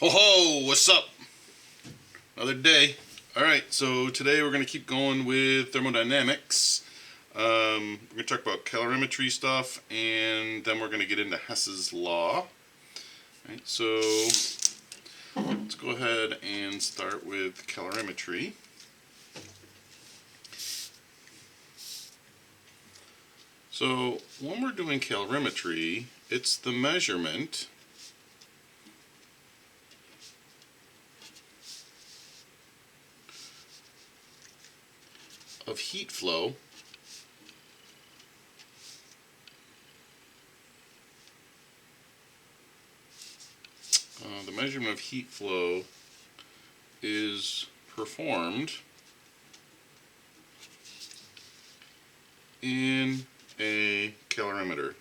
Ho ho, what's up? Another day. Alright, so today we're going to keep going with thermodynamics. We're going to talk about calorimetry stuff, and then we're going to get into Hess's law. Right, so let's go ahead and start with calorimetry. So when we're doing calorimetry, it's the measurement of heat flow is performed in a calorimeter.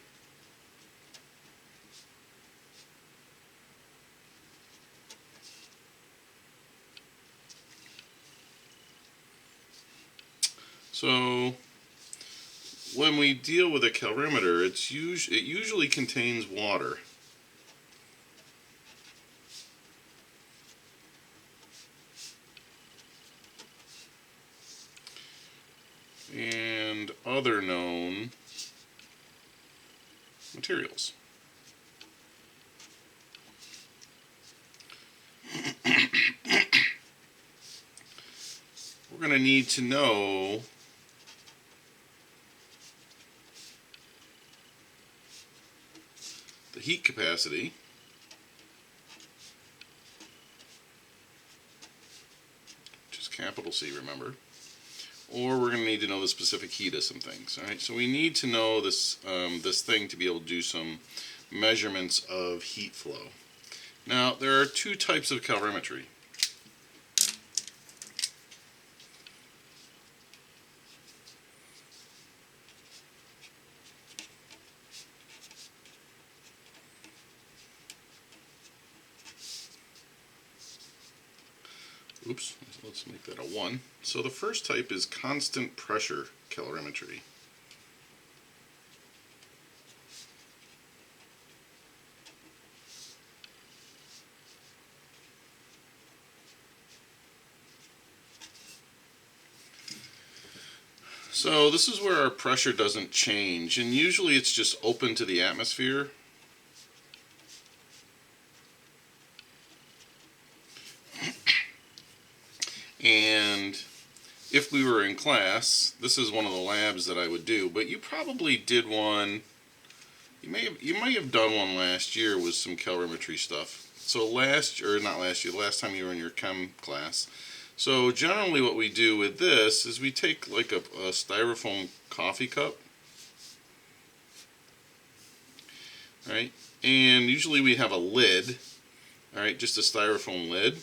So when we deal with a calorimeter, it usually contains water. And other known materials. We're going to need to know the heat capacity, which is capital C, remember, or we're going to need to know the specific heat of some things. All right, so we need to know this this thing to be able to do some measurements of heat flow. Now, there are two types of calorimetry. Oops, let's make that a 1. So the first type is constant pressure calorimetry. So this is where our pressure doesn't change, and usually it's just open to the atmosphere. And if we were in class, this is one of the labs that I would do, but you probably did one, you may have done one last year with some calorimetry stuff. So last time you were in your chem class. So generally what we do with this is we take like a styrofoam coffee cup, right? And usually we have a lid, all right, just a styrofoam lid,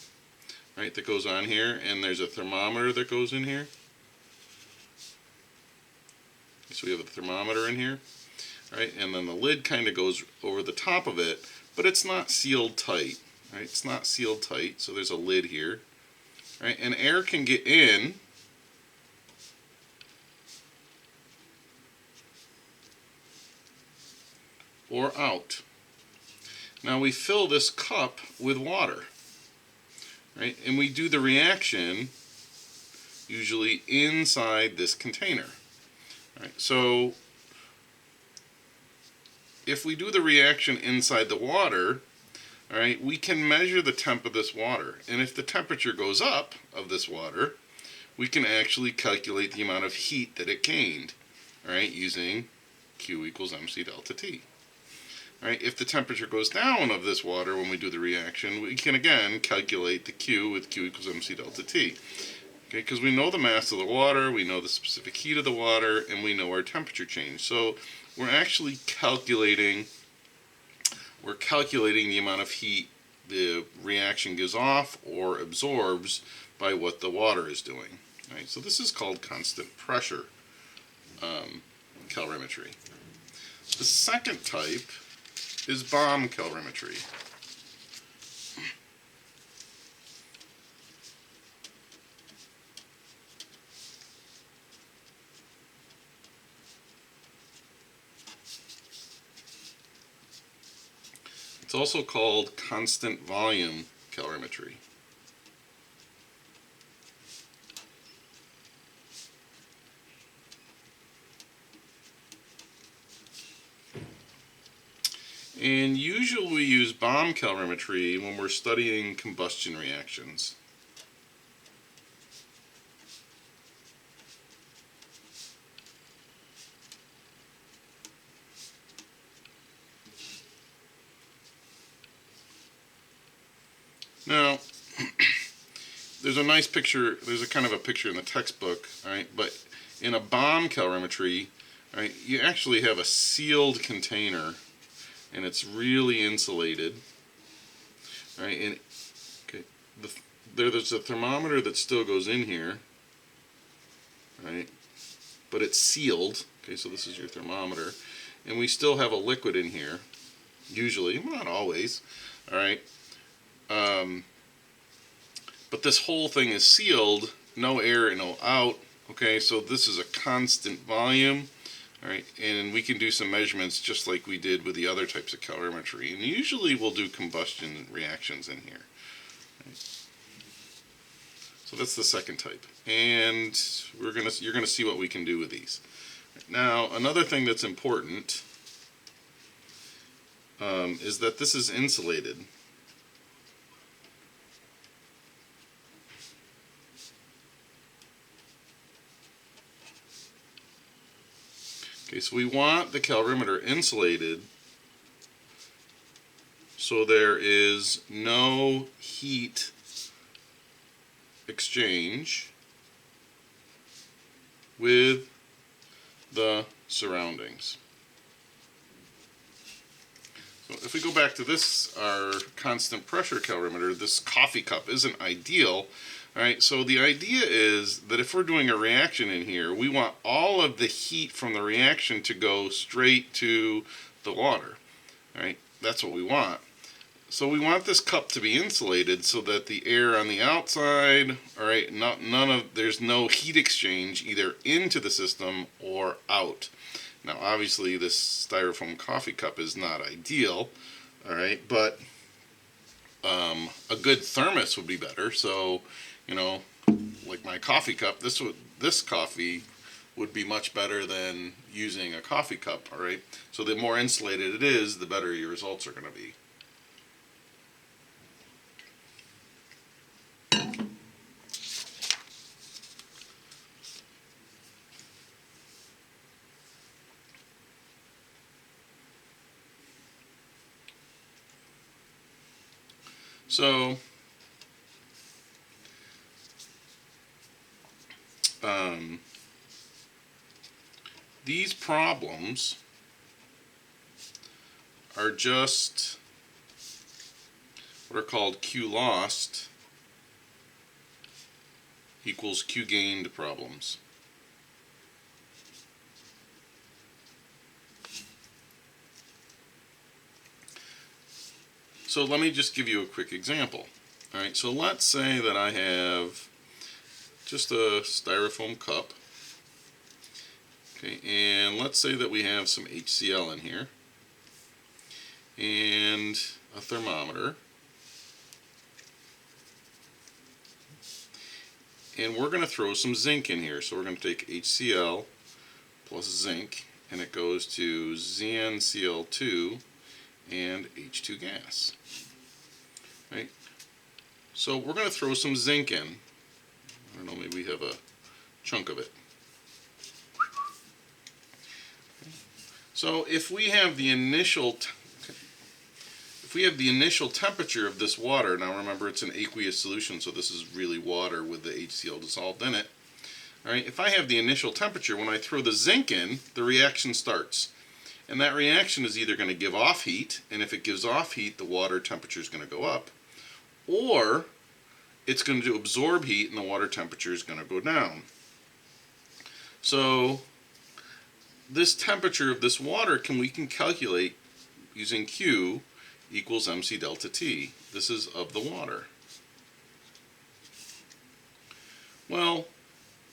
right, that goes on here, and there's a thermometer that goes in here. So we have a thermometer in here, right, and then the lid kind of goes over the top of it, but it's not sealed tight, right? It's not sealed tight, so there's a lid here, right, and air can get in or out. Now we fill this cup with water, right, and we do the reaction usually inside this container. Right, so if we do the reaction inside the water, all right, we can measure the temp of this water, and if the temperature goes up of this water, we can actually calculate the amount of heat that it gained, all right, using Q equals mc delta T. All right, if the temperature goes down of this water when we do the reaction, we can again calculate the Q with Q equals mc delta T. Okay, because we know the mass of the water, we know the specific heat of the water, and we know our temperature change. So we're actually calculating the amount of heat the reaction gives off or absorbs by what the water is doing. Right, so this is called constant pressure calorimetry. The second type is bomb calorimetry. It's also called constant volume calorimetry. And usually we use bomb calorimetry when we're studying combustion reactions. Now, there's a nice picture, there's a kind of a picture in the textbook, all right, but in a bomb calorimetry, all right, you actually have a sealed container, and it's really insulated, all right, and okay, there's a thermometer that still goes in here, right, but it's sealed, okay, so this is your thermometer, and we still have a liquid in here, usually, not always, all right. But this whole thing is sealed, no air and no out. Okay, so this is a constant volume. All right, and we can do some measurements just like we did with the other types of calorimetry. And usually we'll do combustion reactions in here. Right. So that's the second type. And you're gonna see what we can do with these. Now, another thing that's important is that this is insulated. Okay, so we want the calorimeter insulated so there is no heat exchange with the surroundings. So if we go back to this, our constant pressure calorimeter, this coffee cup isn't ideal. All right, so the idea is that if we're doing a reaction in here, we want all of the heat from the reaction to go straight to the water. All right, that's what we want. So we want this cup to be insulated so that the air on the outside, all right, there's no heat exchange either into the system or out. Now, obviously, this styrofoam coffee cup is not ideal, all right, but a good thermos would be better. So, you know, like my coffee cup, this coffee would be much better than using a coffee cup, all right? So the more insulated it is, the better your results are going to be. So, these problems are just what are called Q lost equals Q gained problems. So let me just give you a quick example. All right, so let's say that I have just a styrofoam cup. Okay, and let's say that we have some HCl in here and a thermometer. And we're going to throw some zinc in here. So we're going to take HCl plus zinc, and it goes to ZnCl2 and H2 gas. Right? So we're going to throw some zinc in. I don't know, maybe we have a chunk of it. So if we have the initial temperature of this water, now remember it's an aqueous solution, so this is really water with the HCl dissolved in it. All right, if I have the initial temperature, when I throw the zinc in, the reaction starts. And that reaction is either going to give off heat, and if it gives off heat, the water temperature is going to go up, or it's going to absorb heat and the water temperature is going to go down. So this temperature of this water we can calculate using Q equals mc delta T. This is of the water. Well,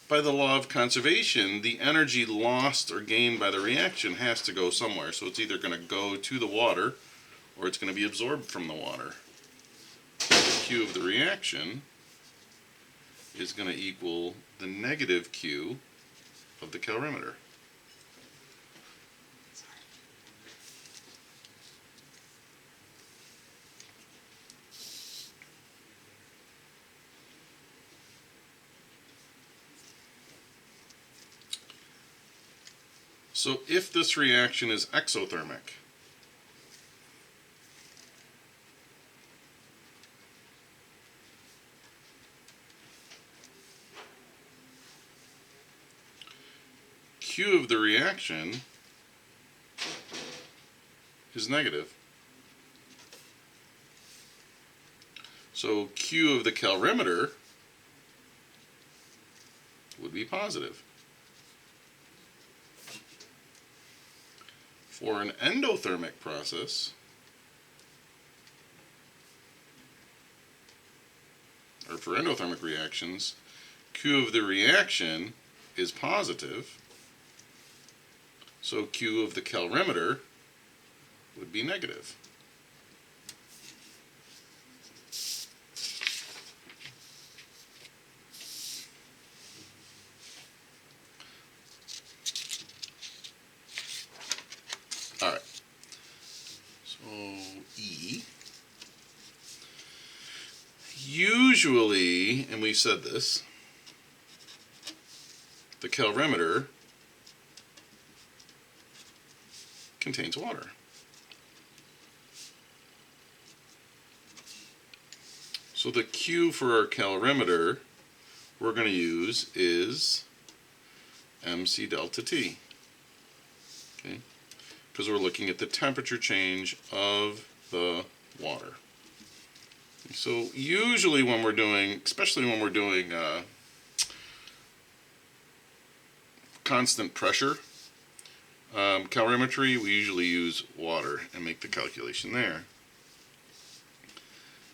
by the law of conservation, the energy lost or gained by the reaction has to go somewhere. So it's either going to go to the water or it's going to be absorbed from the water. Q of the reaction is going to equal the negative Q of the calorimeter. So if this reaction is exothermic, Q of the reaction is negative. So Q of the calorimeter would be positive. For an endothermic process, or for endothermic reactions, Q of the reaction is positive, so Q of the calorimeter would be negative. Alright, so E. Usually, and we've said this, the calorimeter contains water. So the Q for our calorimeter we're going to use is MC delta T. Okay? Because we're looking at the temperature change of the water. So usually when we're doing, especially when we're doing constant pressure calorimetry, we usually use water and make the calculation there.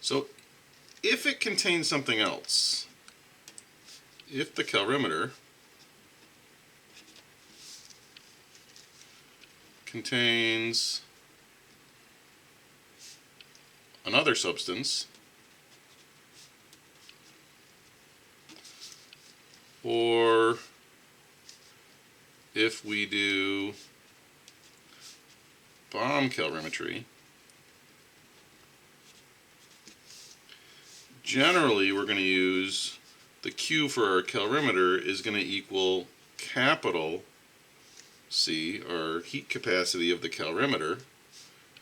So if it contains something else, if the calorimeter contains another substance, or if we do bomb calorimetry, generally we're going to use the Q for our calorimeter is going to equal capital C, or heat capacity of the calorimeter,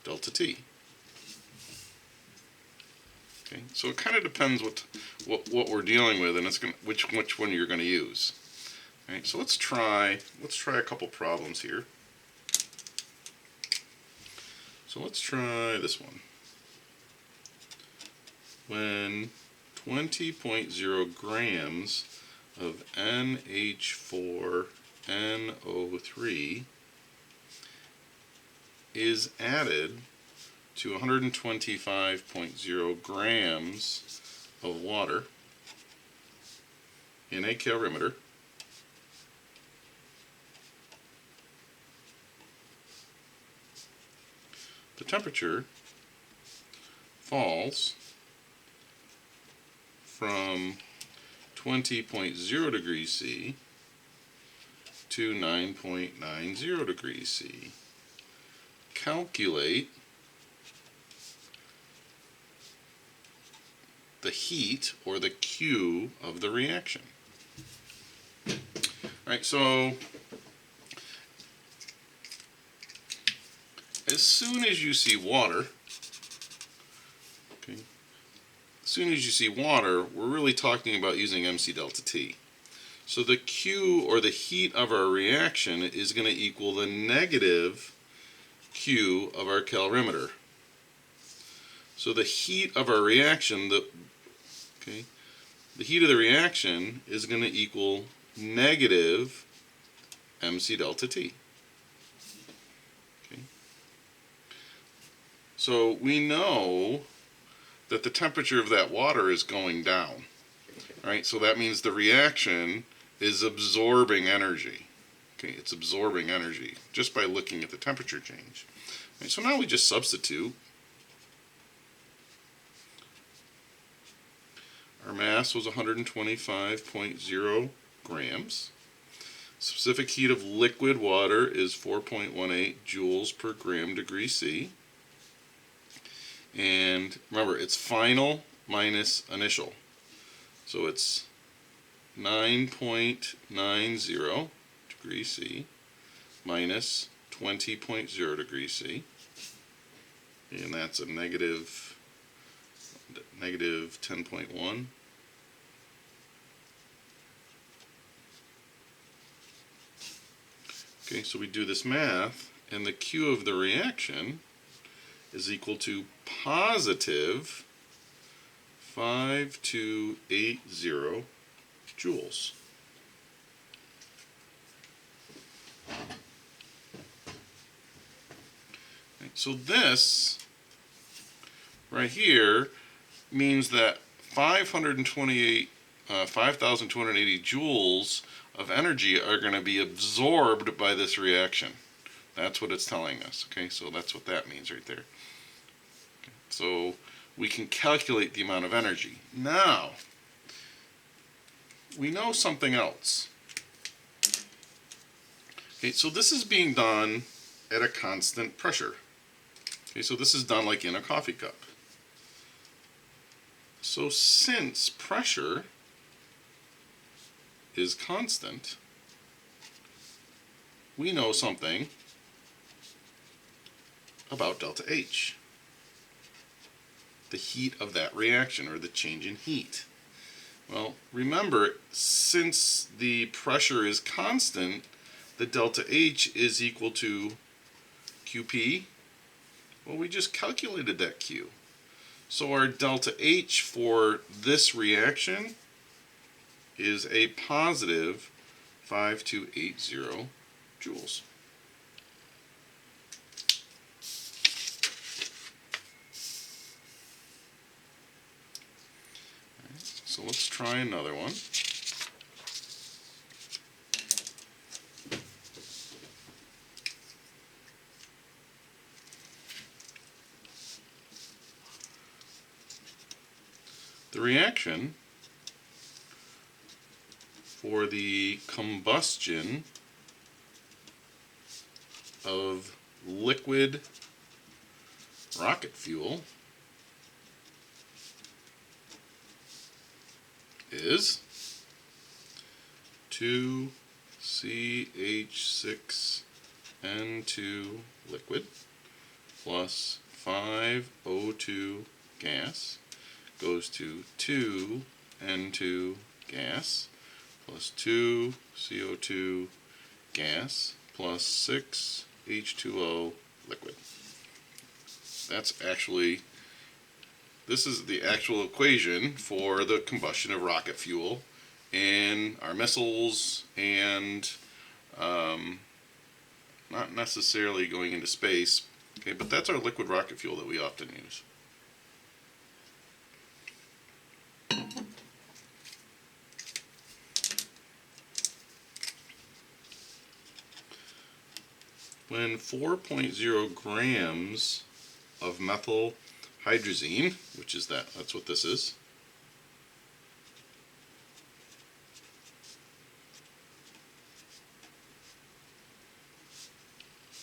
delta T. Okay, so it kind of depends what we're dealing with, and it's going which one you're going to use. All right, so let's try a couple problems here. So let's try this one. When 20.0 grams of NH4NO3 is added to 125.0 grams of water in a calorimeter, the temperature falls from 20.0 degrees C to 9.90 degrees C. Calculate the heat, or the Q, of the reaction. Alright, so as soon as you see water, okay, as soon as you see water, we're really talking about using MC delta T. So the Q, or the heat of our reaction, is going to equal the negative Q of our calorimeter. So the heat of our reaction, the heat of the reaction is going to equal negative MC delta T. Okay. So we know that the temperature of that water is going down. Right? So that means the reaction is absorbing energy. Okay, it's absorbing energy just by looking at the temperature change. Right, so now we just substitute mass was 125.0 grams. Specific heat of liquid water is 4.18 joules per gram degree C. And remember, it's final minus initial. So it's 9.90 degrees C minus 20.0 degrees C. And that's a negative 10.1. Okay, so we do this math, and the Q of the reaction is equal to positive 5280 joules. Okay, so this right here means that 5,280 joules of energy are going to be absorbed by this reaction. That's what it's telling us. Okay, so that's what that means right there. Okay, so we can calculate the amount of energy. Now, we know something else. Okay, so this is being done at a constant pressure. Okay, so this is done like in a coffee cup. So since pressure is constant, we know something about delta H, the heat of that reaction, or the change in heat. Well, remember, since the pressure is constant, the delta H is equal to QP. Well, we just calculated that Q. So our delta H for this reaction is a positive 5280 joules. So let's try another one. The reaction for the combustion of liquid rocket fuel is 2CH6N2 liquid plus 5O2 gas goes to 2N2 gas plus 2CO2 gas plus 6H2O liquid. This is the actual equation for the combustion of rocket fuel in our missiles and not necessarily going into space, okay, but that's our liquid rocket fuel that we often use. When 4.0 grams of methyl hydrazine, which is that's what this is,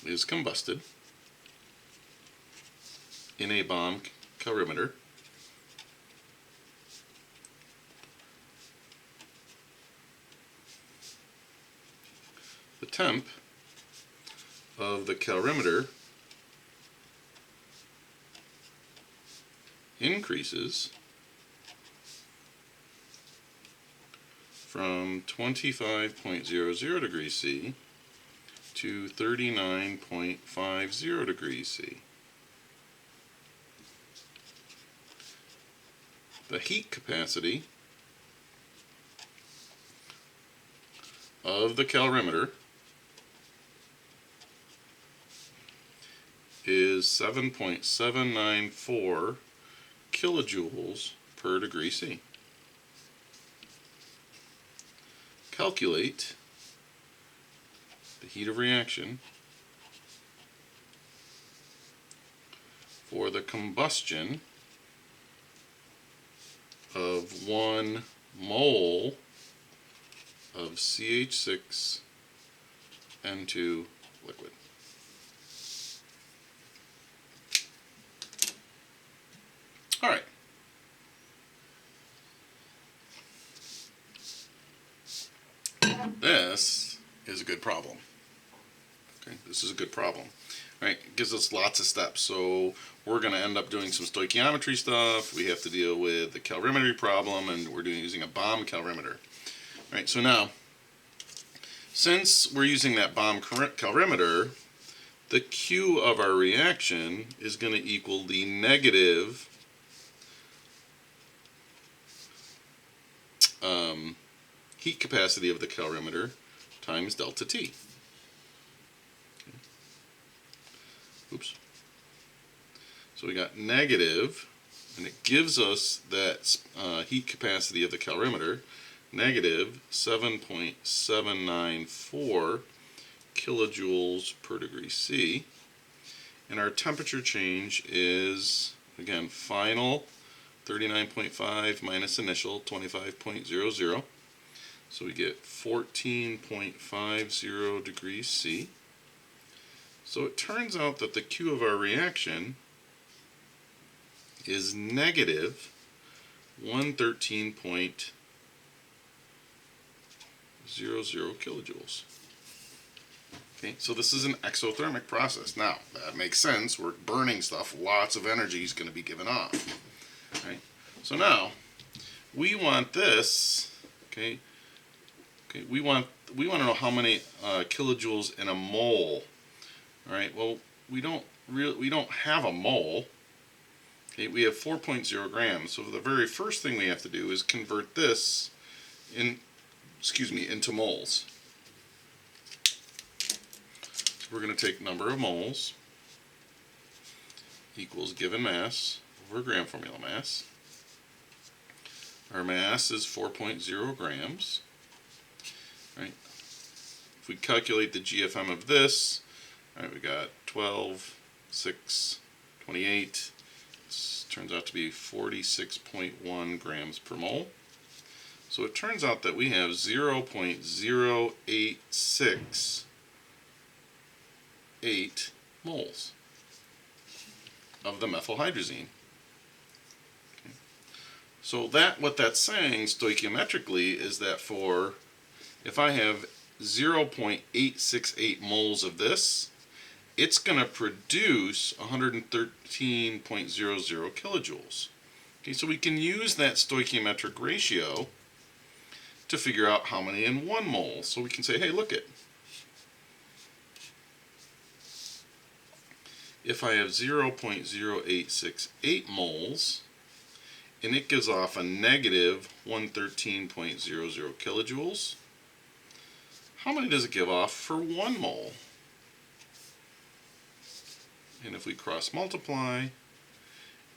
is combusted in a bomb calorimeter, the temp of the calorimeter increases from 25.00 degrees C to 39.50 degrees C. The heat capacity of the calorimeter is 7.794 kilojoules per degree C. Calculate the heat of reaction for the combustion of 1 mole of CH6N2 liquid. All right. This is a good problem. Okay, this is a good problem. All right, it gives us lots of steps. So we're going to end up doing some stoichiometry stuff. We have to deal with the calorimetry problem, and we're using a bomb calorimeter. All right, so now, since we're using that bomb calorimeter, the Q of our reaction is going to equal the negative heat capacity of the calorimeter times delta T. Okay. Oops. So we got negative, and it gives us that heat capacity of the calorimeter, negative 7.794 kilojoules per degree C. And our temperature change is, again, final 39.5 minus initial 25.00. So we get 14.50 degrees C. So it turns out that the Q of our reaction is negative 113.00 kilojoules. Okay, so this is an exothermic process. Now, that makes sense. We're burning stuff. Lots of energy is going to be given off. Right? So now, we want this, okay, we want to know how many kilojoules in a mole. All right. Well, we don't have a mole. Okay, we have 4.0 grams. So the very first thing we have to do is convert this into moles. So we're going to take number of moles equals given mass over gram formula mass. Our mass is 4.0 grams. Right? If we calculate the GFM of this, right, we got 12, 6, 28. This turns out to be 46.1 grams per mole. So it turns out that we have 0.0868 moles of the methylhydrazine. Okay. So what that's saying stoichiometrically is that if I have 0.868 moles of this, it's going to produce 113.00 kilojoules. Okay, so we can use that stoichiometric ratio to figure out how many in 1 mole. So we can say, hey, look it. If I have 0.0868 moles, and it gives off a negative 113.00 kilojoules, how many does it give off for 1 mole? And if we cross multiply,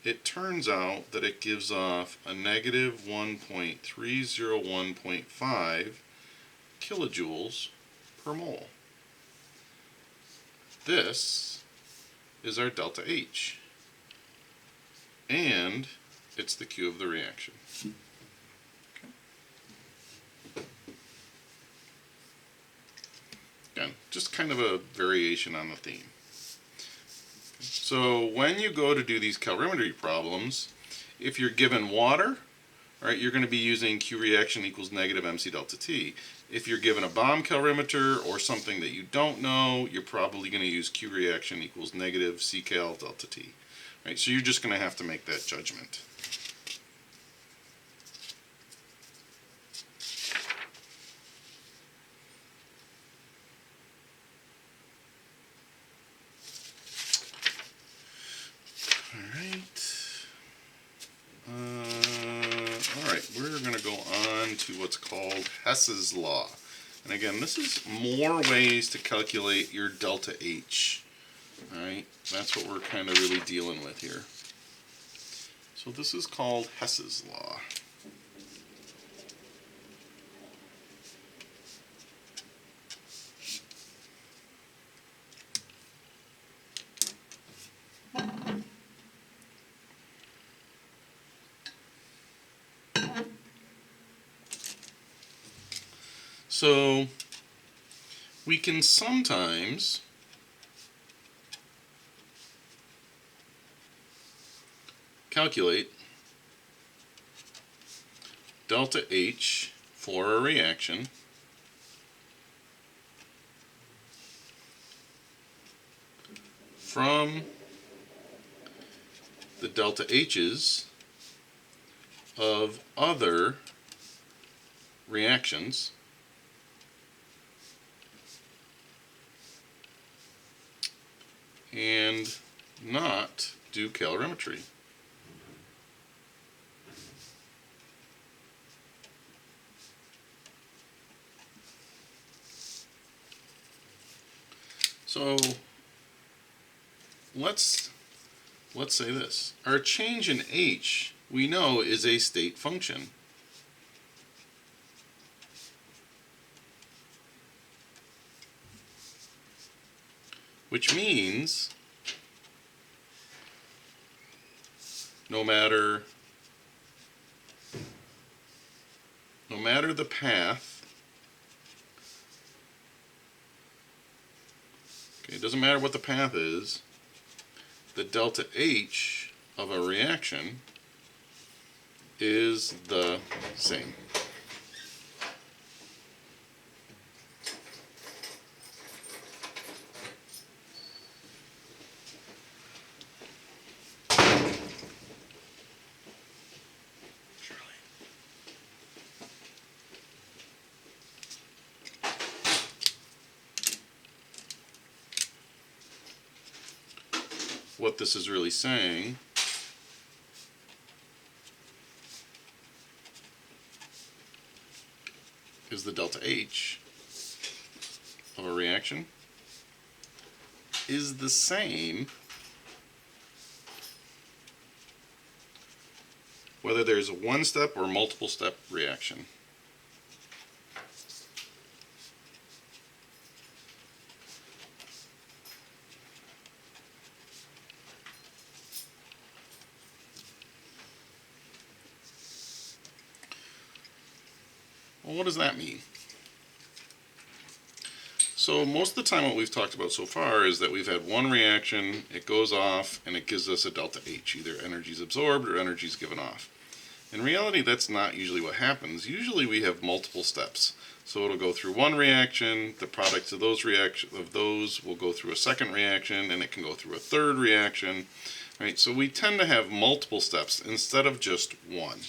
it turns out that it gives off a negative 1.301.5 kilojoules per mole. This is our delta H, and it's the Q of the reaction. Again, just kind of a variation on the theme. So when you go to do these calorimetry problems, if you're given water, right, you're going to be using Q reaction equals negative MC delta T. If you're given a bomb calorimeter or something that you don't know, you're probably going to use Q reaction equals negative C cal delta T. Right, so you're just going to have to make that judgment. We're going to go on to what's called Hess's law. And again, this is more ways to calculate your delta H. Alright, that's what we're kind of really dealing with here. So this is called Hess's law. So we can sometimes calculate delta H for a reaction from the delta H's of other reactions and not do calorimetry. So let's say this. Our change in H, we know, is a state function. Which means no matter the path, okay, it doesn't matter what the path is, the delta H of a reaction is the same. What this is really saying is the delta H of a reaction is the same whether there's a one-step or multiple-step reaction. Well, what does that mean? So most of the time what we've talked about so far is that we've had one reaction, it goes off, and it gives us a delta H. Either energy is absorbed or energy is given off. In reality, that's not usually what happens. Usually we have multiple steps. So it'll go through one reaction, the products of those will go through a second reaction, and it can go through a third reaction. Right? So we tend to have multiple steps instead of just one.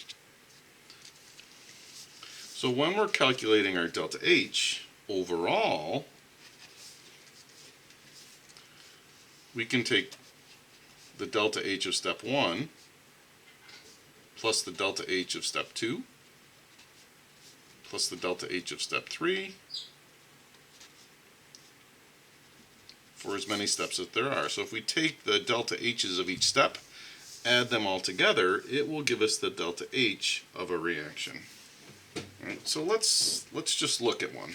So when we're calculating our delta H overall, we can take the delta H of step 1 plus the delta H of step 2 plus the delta H of step 3 for as many steps as there are. So if we take the delta H's of each step, add them all together, it will give us the delta H of a reaction. All right, so let's just look at one.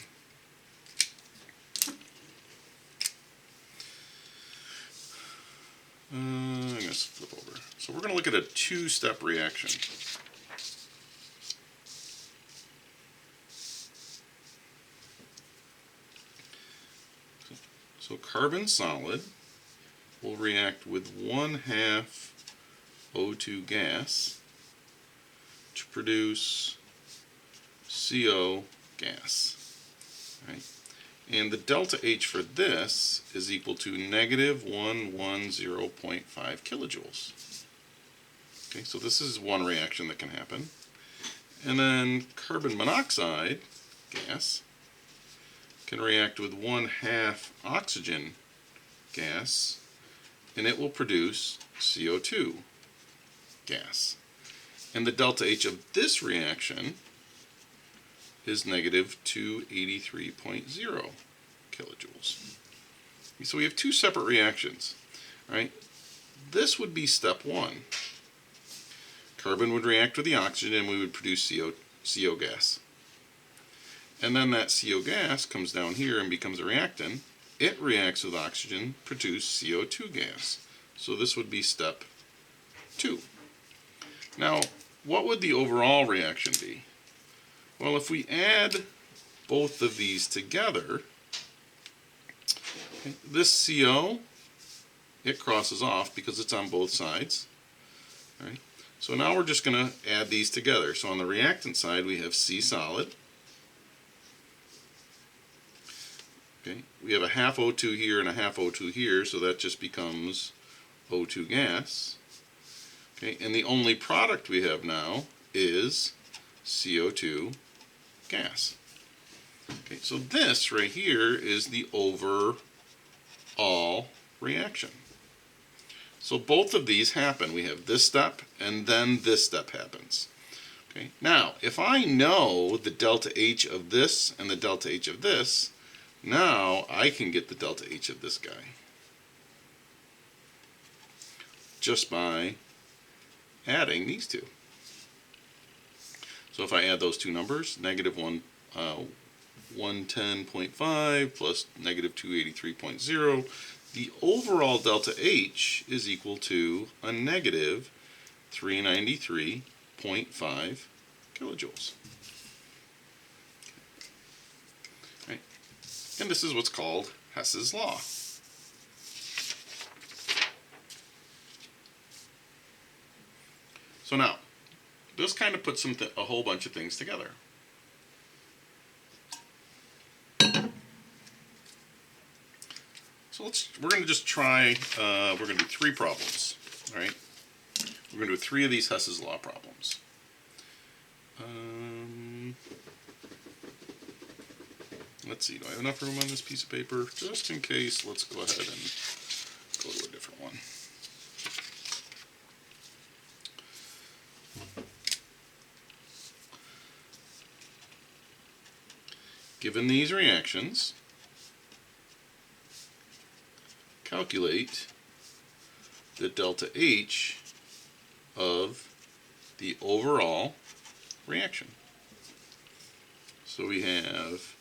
I'm going to flip over. So we're going to look at a two-step reaction. So carbon solid will react with 1/2 O2 gas to produce CO gas. Right? And the delta H for this is equal to negative 110.5 kilojoules. Okay, so this is one reaction that can happen. And then carbon monoxide gas can react with 1/2 oxygen gas, and it will produce CO2 gas. And the delta H of this reaction is negative 283.0 kilojoules. So we have two separate reactions. Right? This would be step 1. Carbon would react with the oxygen and we would produce CO gas. And then that CO gas comes down here and becomes a reactant. It reacts with oxygen, produce CO2 gas. So this would be step 2. Now, what would the overall reaction be? Well, if we add both of these together, okay, this CO, it crosses off because it's on both sides. All right. So now we're just going to add these together. So on the reactant side, we have C solid. Okay. We have a half O2 here and a half O2 here, so that just becomes O2 gas. Okay. And the only product we have now is CO2 gas. Okay. So this right here is the overall reaction. So both of these happen. We have this step and then this step happens. Okay. Now, if I know the delta H of this and the delta H of this, now I can get the delta H of this guy just by adding these two. So if I add those two numbers, negative 110.5 plus negative 283.0, the overall delta H is equal to a negative 393.5 kilojoules. Right. And this is what's called Hess's law. So now, this kind of puts a whole bunch of things together. So we're going to just try, we're going to do 3 problems, all right? We're going to do 3 of these Hess's law problems. Let's see, do I have enough room on this piece of paper? Just in case, let's go ahead and go to a different one. Given these reactions, calculate the delta H of the overall reaction. So we have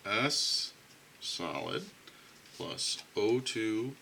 S solid plus O2